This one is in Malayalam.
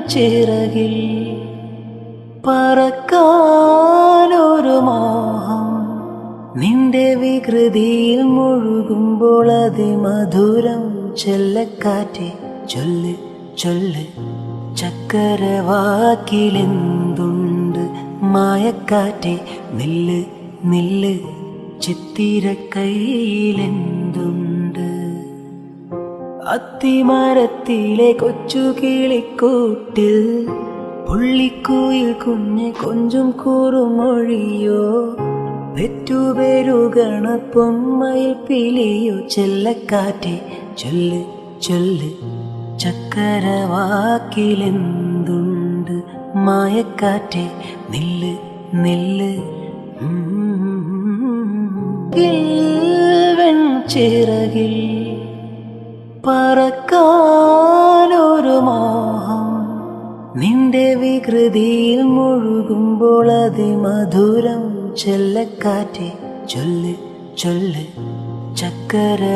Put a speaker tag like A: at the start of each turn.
A: ചിറകിൽ പറക്കാനൊരു മോഹം നിന്റെ വികൃതിയിൽ മുഴുകുമ്പോൾ അതിമധുരം ചെല്ലക്കാറ്റെ ചൊല്ല് ചൊല്ല് ചക്കരവാക്കിലെന്തുണ്ട് മായക്കാറ്റെ നില്ല് നില്ല് ചിത്തിരക്കൈയിലെന്തുണ്ട് അത്തിമരത്തിലെ കൊച്ചു കിളിക്കൂട്ടിൽ പുള്ളിക്കുയിൽ കുഞ്ഞ് കൊഞ്ചും കൂറുമൊഴിയോ പെറ്റുപെരുകണ പൊന്മയിൽ പിലിയോ ചെല്ലക്കാറ്റെ ചൊല്ല് ചൊല്ല് ചക്കരവാക്കിലെന്തുണ്ട് മായക്കാറ്റെ നില്ല് നില്ല് ചിറകിൽ പറക്കാനൊരു മോഹം നിന്റെ വികൃതിയിൽ മുഴുകുമ്പോൾ അതിമധുരം ചെല്ലക്കാറ്റെ ചൊല്ല് ചൊല്ല് ചക്കരവാക്കിലെന്തുണ്ട്